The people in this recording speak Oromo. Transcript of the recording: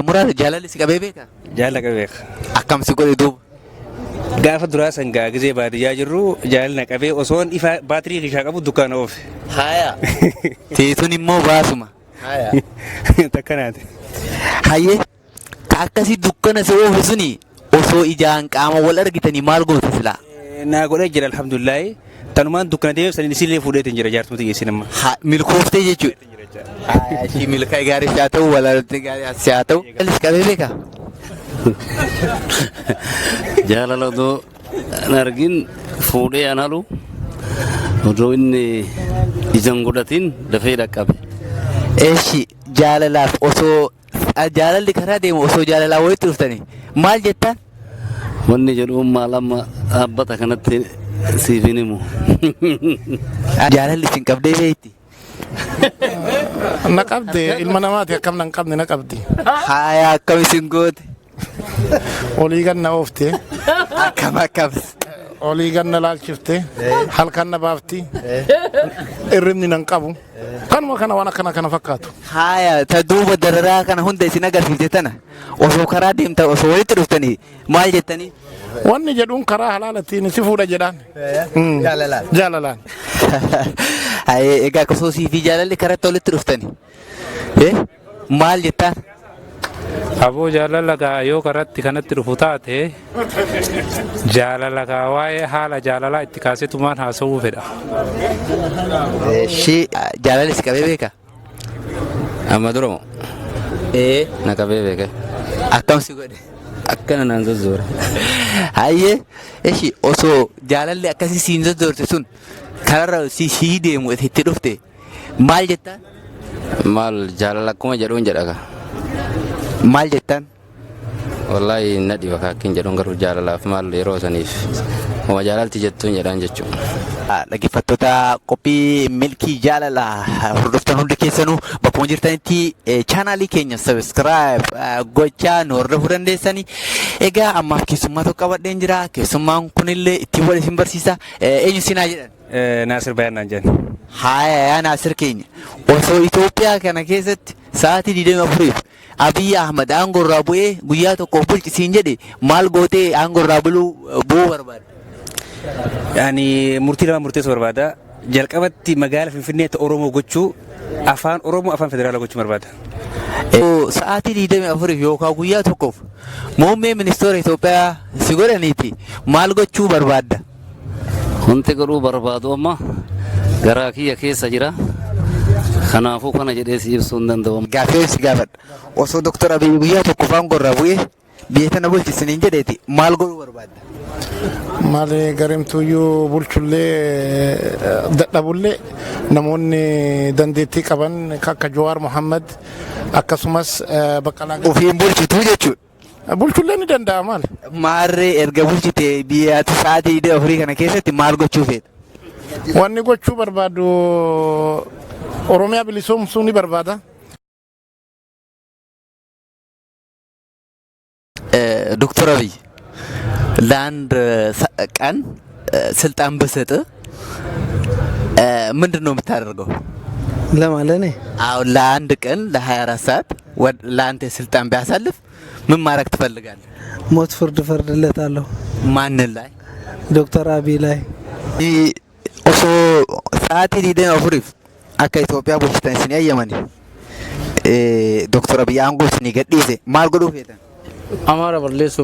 Muraasa jaalalli si qabee beekaa? Jaalala qabeek. Akkam si godhe duuba? Gaafa duraa sangaa gizee baadiyyaa jirru jaalala qabee osoon ifa baatirii kishaa qabu dukkaana oofe. Haaya. Teessuun immoo baasuma. Haaya. Takkanaati. Hayyee ka akkasii dukkana si oofe suni osoo ijaan qaama wal argitanii maal goote silaa? Naa godhee jira alhamdulillahi. Tanumaan dukkana deemee sanii isillee fuudheetiin jira jaartumti geessin amma. Milkooftee jechuudha. Shi milkaa gaarii haa ta'u walaalatti gaarii haa ta'u. Jaalalli qabee beekaa? Jaalala odoo hin argin fuudhee analu odoo inni ijaan godhatiin dafee dhaqqabe. Eeshi jaalalaaf osoo jaalalli karaa deemu osoo jaalalaa walitti dhuftanii maal jettaan? Wanni jedhuun maal amma dhaabbata kanatti siif hin himu. Jaalalli isin qabdee beekti? Na qabde ilma namaati akkam nan qabne na qabdi. Haaya akkam isin goote? Olii ganna oofte. Akkam. Olii ganna laalchifte. Halkan na baafti. Irribni nan qabu. Kanuma kana waan akkana kana fakkaatu. Haaya ta duuba dararaa kana hunda isin agarsiifte tana osoo karaa deemta osoo walitti dhuftanii maal jettanii? Wanni jedhuun karaa halaalattiin si fuudha jedhaan. Jaalalaan. Jaalalaan. Haayee egaa osoo siifi jaalalli karaatti walitti dhuftanii maal jettaan? Aboo jaalala gaa yoo karatti kanatti dhufu taate jaalala gaa waa'ee haala jaalalaa itti kaasetumaan haasawuu fedha. Shi jaalalli si qabee beekaa? Amma dura moo? Na qabee beeke. Akkam si godhe? Akkana naan zozzoora. Hayyee eshi osoo jaalalli akkasii siin zozzoorte sun kararra sii deemu itti dhufte maal jettaan? Maal jaalala akkuma jedhuun jedhaga. Maal jettaan? Wallahi nadhi bakka akkin jedhuun garuu jaalalaaf maal yeroo saniif uma jaalalti jettuun jedhaan jechuudha. Dhaggeeffattoota qophii milkii jaalalaa hordoftan hundi keessanuu bakkuma jirtanitti chaanaalii keenya sabiskiraayib gochaa nu hordofuu dandeessanii. Egaa ammaaf keessummaa tokko qabadheen jira. Keessummaan kunillee ittiin wal isin barsiisa. Eenyu sinaa jedhan? Naasir Baay'inaan jedhan. Haaya Naasir keenya osoo Itoophiyaa kana keessatti sa'aatii 24f Abiy Ahmad aangoo irraa bu'ee guyyaa tokkoof bulchisiin jedhe maal gootee aangoo irraa bu'uu barbaada? Yani murtii lama murteessuu barbaada. Jalqabatti magaala Finfinneetti Oromoo gochuu afaan Oromoo afaan federaalaa gochuu barbaada. Sa'aatii 24f yookaan guyyaa tokkoof muummee ministeera Itoophiyaa si godhaniiti maal gochuu barbaadda? Wanti garuu barbaadu amma garaa kiyya keessa jira. Kanaafuu kana jedhee si ibsuu hin danda'amu. Gaaffii si gaafadha. Osoo Dr. Abiy guyyaa tokkoof aangoo irraa bu'ee biyya tana bulchisiniin jedheeti maal godhuu barbaadda? Maali garimtuyyuu bulchullee dadhabullee namoonni dandeettii qaban akka Jawaar Mohammad akkasumas Baqqalaa ofiin bulchituu jechuudha. Bulchullee ni danda'a maal? Maarree erga bulchite biyya sa'aatii 24 kana keessatti maal gochuu feeta? Wanni gochuu barbaadu Oromiyaa bilisoomsuu ni barbaada. Dr. Abiy ለአንድ ቀን ስልጣን በሰጥ ምንድን ነው የምታደርገው? ለማለት ነው። አሁን ለአንድ ቀን ለ24 ሰዓት ለአንተ ስልጣን ቢያሳልፍ ምን ማድረግ ትፈልጋለህ? ሞት ፍርድ ፈርድለታለሁ። ማንን ላይ? ዶክተር አብይ ላይ። ኦሶ ሰዓት ዲደን አፍሪፍ አካ ኢትዮጵያ ቦችታን ሲኒ ያየማኒ ዶክተር አብይ አንጎ ሲኒ ገዲሴ ማል ጎዶ ፌተን አማራ በርሌሱ